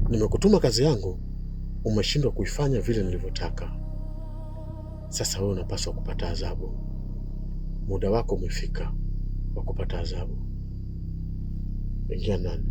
Nimekutuma kazi yangu, umeshindwa kuifanya vile nilivyotaka. Sasa wewe unapaswa kupata adhabu. Muda wako umefika wa kupata adhabu. Ingia ndani.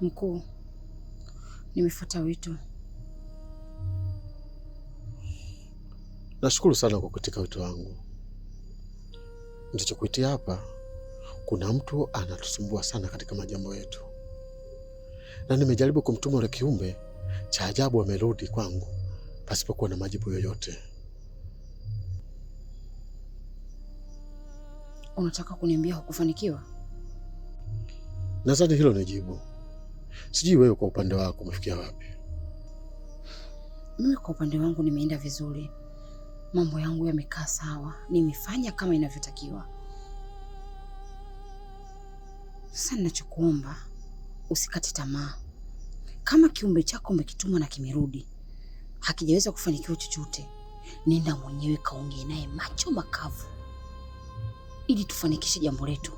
Mkuu, nimefuata wito. Nashukuru sana kwa kuitika wito wangu. Nilichokuitia hapa, kuna mtu anatusumbua sana katika majambo yetu, na nimejaribu kumtuma yule kiumbe. Cha ajabu amerudi kwangu pasipokuwa na majibu yoyote. Unataka kuniambia hukufanikiwa? Nadhani hilo ni jibu. Sijui wewe kwa upande wako umefikia wapi? Mimi kwa upande wangu nimeenda vizuri. Mambo yangu yamekaa sawa. Nimefanya kama inavyotakiwa. Sasa ninachokuomba, usikate tamaa. Kama kiumbe chako umekituma na kimerudi, hakijaweza kufanikiwa chochote, nenda mwenyewe kaongee naye macho makavu ili tufanikishe jambo letu.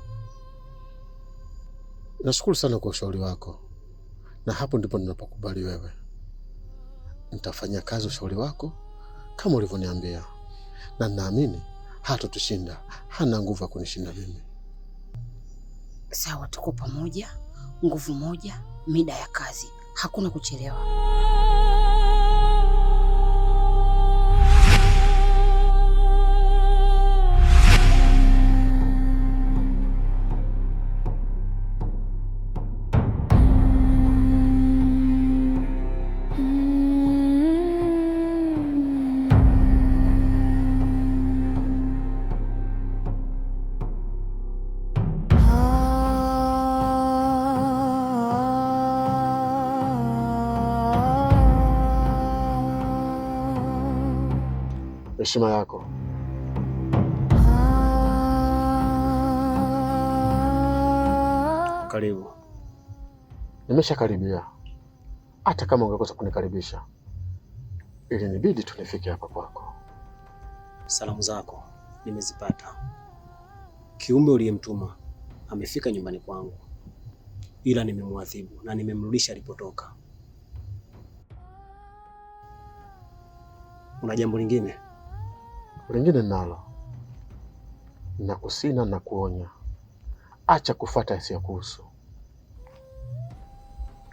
Nashukuru sana kwa ushauri wako. Na hapo ndipo ninapokubali wewe. Nitafanya kazi ushauri wako kama ulivyoniambia. Na naamini hatatushinda. Hana nguvu ya kunishinda mimi. Sawa, tuko pamoja, nguvu moja, mida ya kazi. Hakuna kuchelewa. Heshima yako. Karibu. Nimeshakaribia. Hata kama ungekosa kunikaribisha, ili nibidi tunifike hapa kwako. Salamu zako nimezipata. Kiumbe uliyemtuma amefika nyumbani kwangu, ila nimemwadhibu na nimemrudisha alipotoka. Una jambo lingine? Lingine nalo. Nakusina na kuonya. Acha kufuata yasiyokuhusu.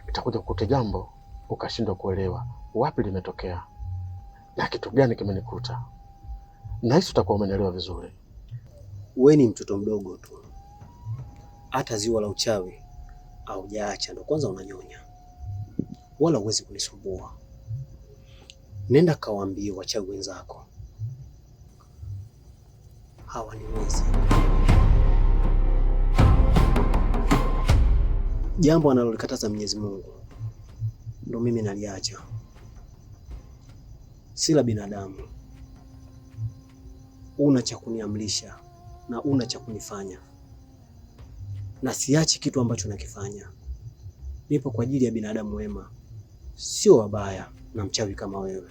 Itakuja kukuta jambo ukashindwa kuelewa wapi limetokea na kitu gani kimenikuta. Nahisi utakuwa umenielewa vizuri. Wewe ni mtoto mdogo tu. Hata ziwa la uchawi haujaacha, ndo kwanza unanyonya. Wala huwezi kunisumbua. Nenda kawaambie wachawi wenzako hawa ni wezi. Jambo analolikataza Mwenyezi Mungu ndo mimi naliacha. Sila binadamu. Una cha kuniamrisha na una cha kunifanya, na siachi kitu ambacho nakifanya. Nipo kwa ajili ya binadamu wema, sio wabaya na mchawi kama wewe.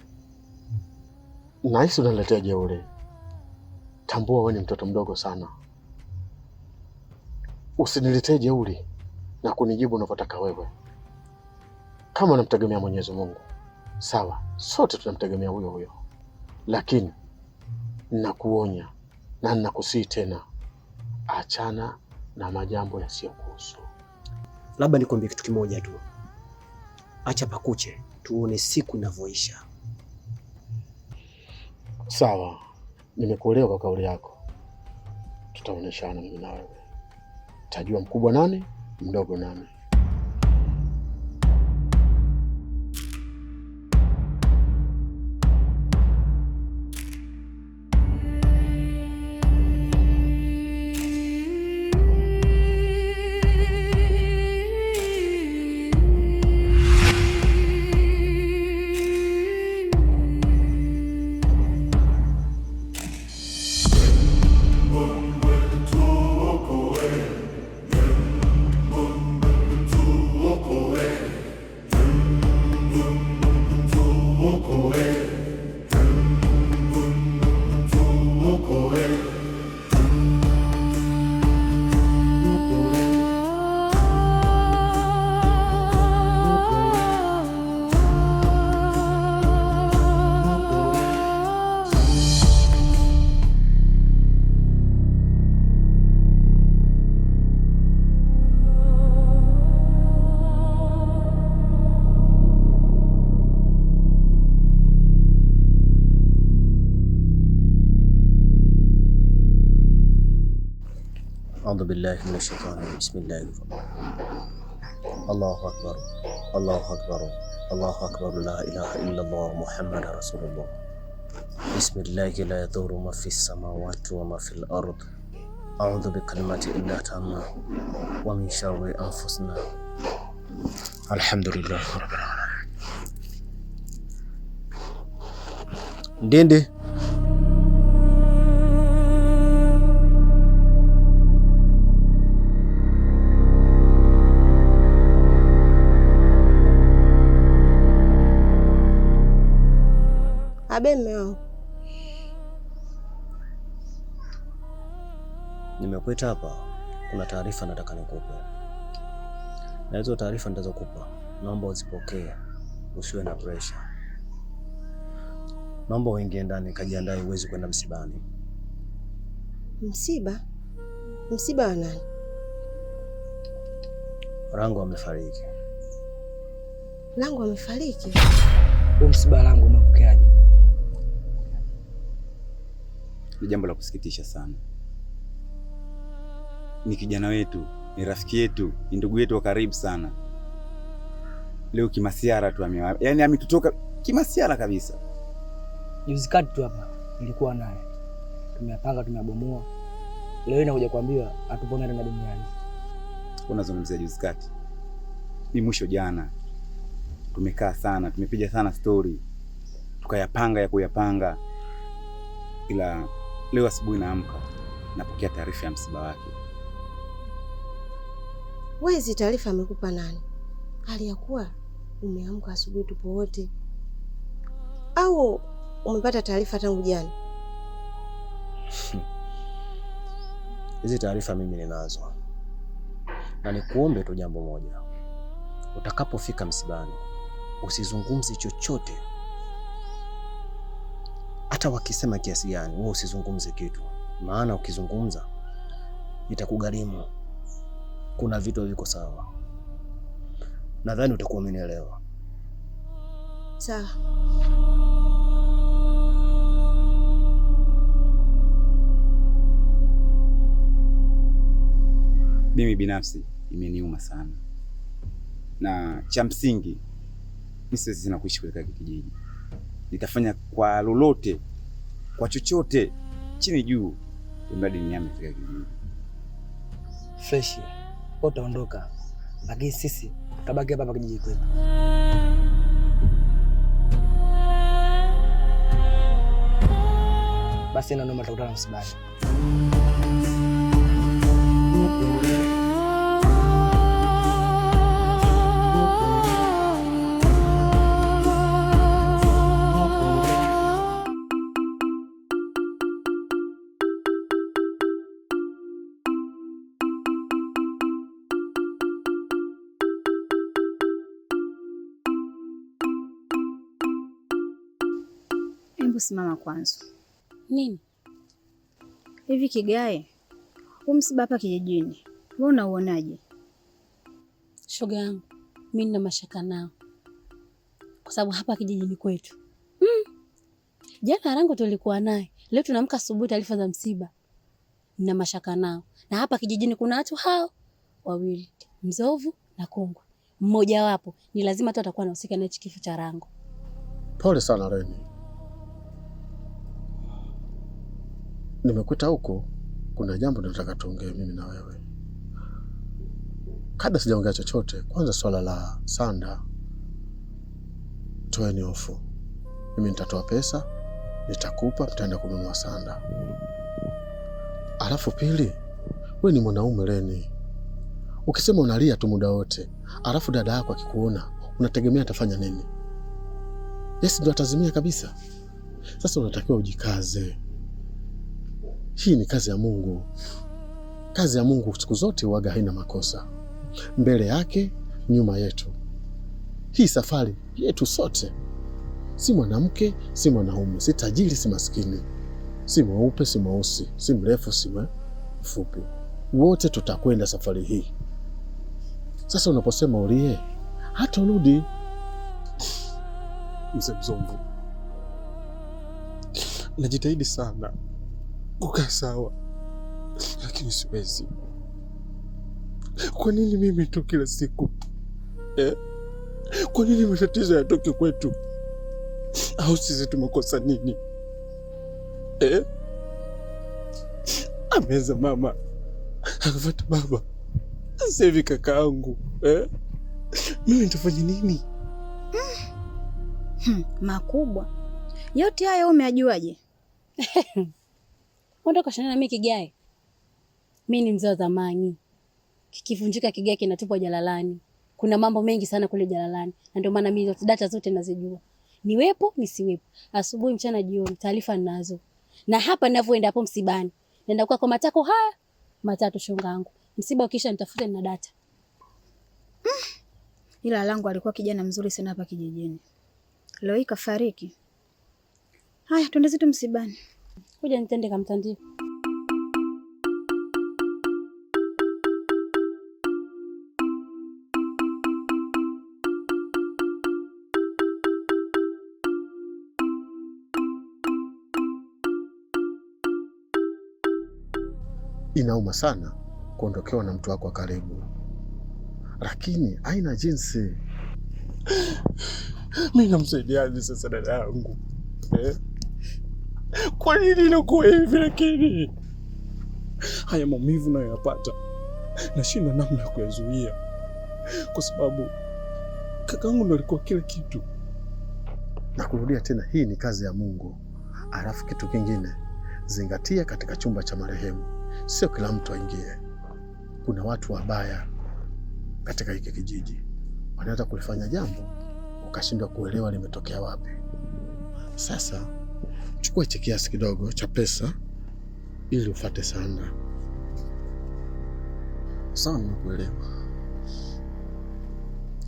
Nahisi unaniletea jeuri. Tambua wewe ni mtoto mdogo sana. Usiniletee jeuri na kunijibu unavyotaka wewe. Kama unamtegemea Mwenyezi Mungu, sawa, sote tunamtegemea huyo huyo. Lakini nakuonya na ninakusihi tena, achana na majambo yasiyokuhusu. Labda nikwambie kitu kimoja tu. Acha pakuche, tuone siku inavyoisha. Sawa, nimekuelewa kwa kauli yako. tutaoneshana mimi na wewe. Tajua mkubwa nani, mdogo nani. أعوذ بالله من الشيطان الرجيم. بسم الله الرحمن الرحيم. الله أكبر الله أكبر الله أكبر لا إله إلا الله محمد رسول الله. بسم الله لا يضر ما في السماوات وما في الأرض. أعوذ بكلمات الله تعالى ومن شر أنفسنا. الحمد لله رب العالمين. Ndende Abe mme wangu, nimekuita hapa, kuna taarifa nataka nikupe, na hizo taarifa nitazokupa naomba uzipokee, usiwe na pressure. Naomba uingie ndani, kajiandae, uwezi kwenda msibani. Msiba? Msiba wa nani? Rango amefariki. Rango amefariki? Msiba Rango umepokeaje? Ni jambo la kusikitisha sana. Ni kijana wetu, ni rafiki yetu, ni ndugu yetu wa karibu sana. Leo kimasiara tu yaani ametutoka kimasiara kabisa. Juzi kati tu hapa nilikuwa naye. Tumeyapanga, tumeyabomoa. Leo inakuja kuambiwa atupone tena duniani. Unazungumzia juzi kati? Ni mwisho jana. Tumekaa sana, tumepiga sana story. Tukayapanga ya kuyapanga. Ila leo asubuhi naamka, napokea taarifa ya msiba wake. Wewe hizi taarifa amekupa nani? Hali ya kuwa umeamka asubuhi tupo wote. Au umepata taarifa tangu jana? Hizi taarifa mimi ninazo. Na nikuombe tu jambo moja. Utakapofika msibani, usizungumzi chochote. Hata wakisema kiasi gani, wewe usizungumze kitu. Maana ukizungumza itakugharimu. Kuna vitu viko sawa. Nadhani utakuwa umenielewa. Sawa. Mimi binafsi imeniuma sana. Na cha msingi mimi siwezi tena kuishi katika kijiji. Nitafanya kwa lolote, kwa chochote, chini juu, mradi niame katika kijiji. Fresh, utaondoka. Lakini sisi tutabaki hapa kijiji kwetu. Basi na noma, tutakutana msibani. Hebu simama kwanza. Nini? Hivi Kigae, huu msiba hapa kijijini, wewe unauonaje? Shoga yangu, mimi nina mashaka nao. Kwa sababu hapa kijijini kwetu. Jana Rango tulikuwa naye. Leo tunaamka asubuhi taarifa za msiba. nina mashaka nao, na hapa kijijini kuna watu hao wawili, Mzovu na Kungwa. Mmoja wapo ni lazima tu atakuwa anahusika na hichi kifo cha Rango. Pole sana Reni, nimekuita huko, kuna jambo nataka tuongee mimi na wewe. Kabla sijaongea chochote, kwanza swala la Sanda toeni hofu. Mimi nitatoa pesa, nitakupa, tutaenda kununua Sanda. Alafu pili, wewe ni mwanaume Reni. Ukisema unalia tu muda wote, alafu dada yako akikuona, unategemea atafanya nini? Yes, ndio atazimia kabisa. Sasa unatakiwa ujikaze. Hii ni kazi ya Mungu. Kazi ya Mungu siku zote huaga haina makosa. Mbele yake, nyuma yetu. Hii safari yetu sote. Si mwanamke, si mwanaume, si tajiri, si maskini. Si mweupe, si mweusi, si mrefu, si mfupi. Wote tutakwenda safari hii. Sasa unaposema ulie, hata urudi. Mzee Mzomvu, najitahidi sana kukaa sawa, lakini siwezi. Kwa nini mimi tu kila siku Kwa nini matatizo yatoke kwetu? Au sisi tumekosa nini? Ameza mama, akafuata baba, sasa hivi kakaangu. Mimi nitafanya nini? Makubwa yote hayo umeajuaje? Ondoka shana na mimi kigae. Mimi ni mzee wa zamani. Kikivunjika kigae kinatupwa jalalani. Kuna mambo mengi sana kule jalalani, na ndio maana mimi data zote nazijua. Niwepo nisiwepo, asubuhi, mchana, jioni, taarifa ninazo. Na hapa ninavyoenda hapo msibani, naenda kwa matako haya matatu shongangu. Msiba ukisha nitafute na data. Ila langu alikuwa kijana mzuri sana hapa kijijini. Leo hii kafariki. Haya, twende zetu msibani. Kuja nitende kamtandio. Inauma sana kuondokewa na mtu wako wa karibu, lakini haina jinsi. Mimi namsaidiaje sasa dada yangu? Kwa nini inakuwa hivi? Lakini haya maumivu nayoyapata nashinda namna ya kuyazuia, kwa sababu kakaangu ndo alikuwa kila kitu. Na kurudia tena, hii ni kazi ya Mungu. Alafu kitu kingine, zingatia katika chumba cha marehemu, sio kila mtu aingie. Kuna watu wabaya katika hiki kijiji, wanaweza kulifanya jambo ukashindwa kuelewa limetokea wapi. Sasa chukua hichi kiasi kidogo cha pesa ili ufate Sanda. Sawa, nakuelewa,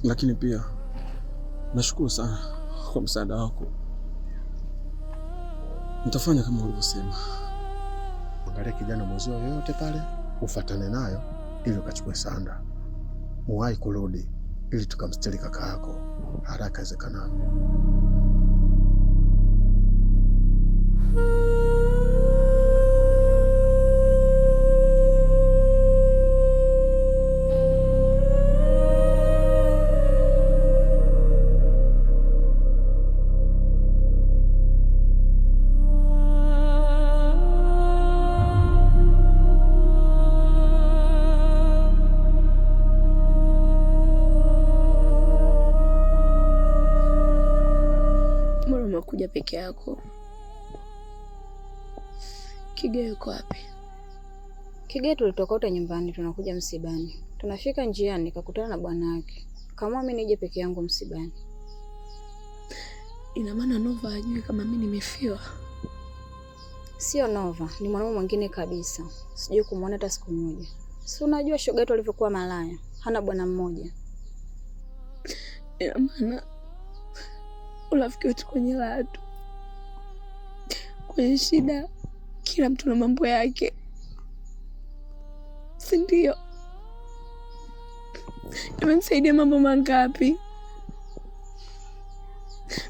lakini pia nashukuru sana kwa msaada wako. Nitafanya kama ulivyosema. Angalia kijana mwenzio yoyote pale, ufatane nayo ili ukachukue Sanda. Muwahi kurudi ili tukamstiri kaka yako haraka iwezekanavyo. Kuja peke yako. Kigae yuko wapi? Kigae tulitoka wote nyumbani tunakuja msibani. Tunafika njiani nikakutana na bwana yake. Kama mimi nije peke yangu msibani. Ina maana Nova ajue kama mimi nimefiwa? Sio Nova, ni mwanamume mwingine kabisa. Sijui kumuona hata siku moja. Si unajua shoga yetu alivyokuwa malaya, hana bwana mmoja. Ina maana urafiki wetu kwenye watu, kwenye shida, kila mtu na mambo yake, si ndio? Nimemsaidia mambo mangapi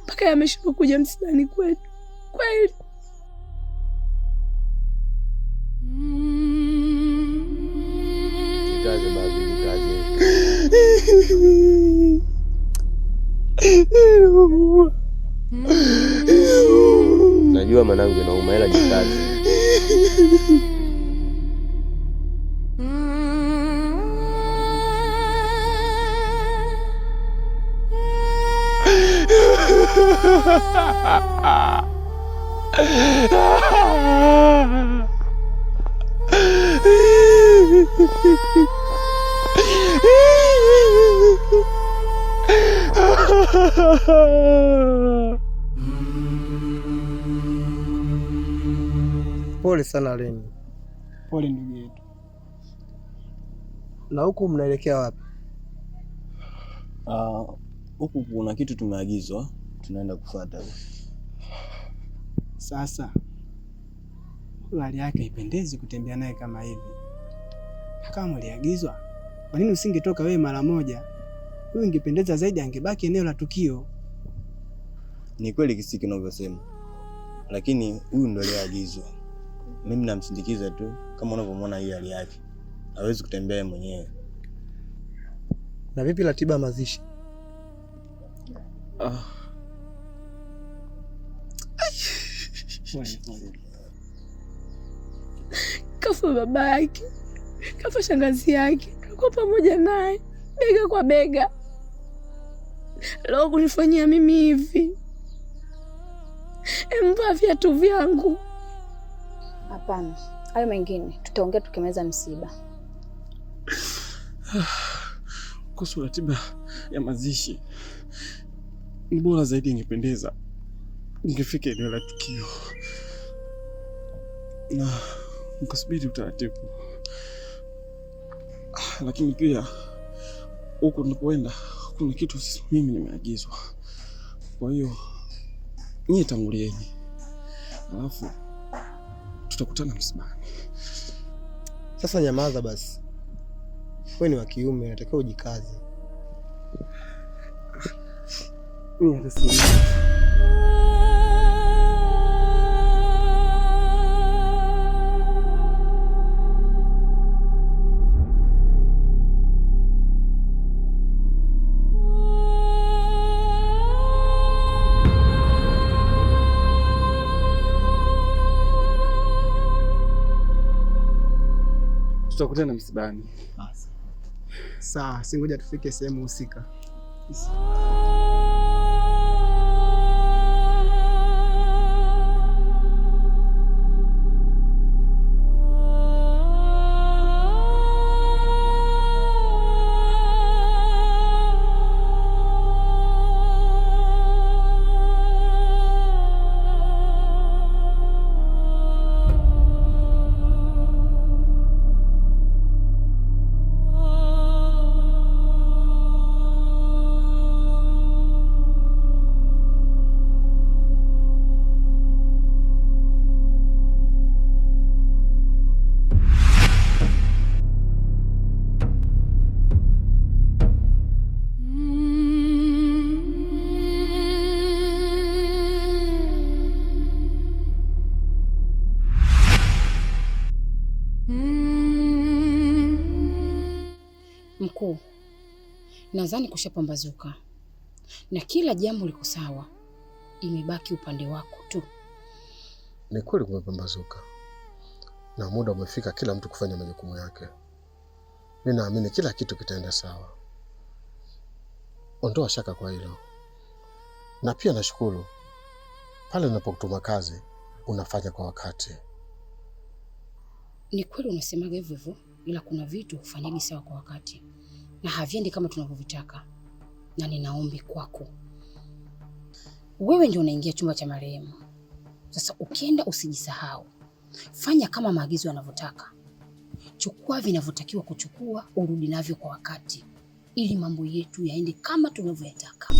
mpaka yameshindwa kuja msibani kwetu kweli? Najua mwanangu inauma, ila jikaze. Pole sana Leni. Pole ndugu yetu. Na huku mnaelekea wapi? Huku kuna kitu tumeagizwa, tunaenda kufuata. Sasa hali yake haipendezi kutembea naye kama hivi. Kama uliagizwa, kwa nini usingetoka wewe mara moja? Wewe ingependeza zaidi angebaki eneo la tukio. Ni kweli Kisiki unavyosema, lakini huyu ndo aliyeagizwa. Mimi namsindikiza tu, kama unavyomwona hii hali yake. Hawezi kutembea mwenyewe. Na vipi ratiba mazishi? Kafa baba yake, kafa shangazi yake, tulikuwa pamoja naye bega kwa bega. Leo kunifanyia mimi hivi, empa viatu vyangu. Hapana, hayo mengine tutaongea tukimaliza msiba. Kuhusu ratiba ya mazishi, ni bora zaidi, ingependeza ungefika eneo la tukio na mkasubiri utaratibu. Lakini pia huko tunapoenda kuna kitu mimi nimeagizwa. Kwa hiyo nyie tangulieni, alafu tutakutana msibani. Sasa nyamaza basi. Wewe ni wa kiume, unatakiwa ujikaze. Tutakutana msibani. Sawa, singoja tufike sehemu husika. Mkuu, nadhani kushapambazuka na kila jambo liko sawa, imebaki upande wako tu. Ni kweli kumepambazuka na muda umefika kila mtu kufanya majukumu yake. Mimi naamini kila kitu kitaenda sawa. Ondoa shaka kwa hilo. Na pia nashukuru pale ninapokutuma kazi unafanya kwa wakati. Ni kweli unasemaga hivyo hivyo, ila kuna vitu hufanyagi sawa kwa wakati na haviendi kama tunavyovitaka. Na ninaombi kwako, wewe ndio unaingia chumba cha marehemu. Sasa ukienda usijisahau, fanya kama maagizo yanavyotaka. Chukua vinavyotakiwa kuchukua, urudi navyo kwa wakati, ili mambo yetu yaende kama tunavyoyataka.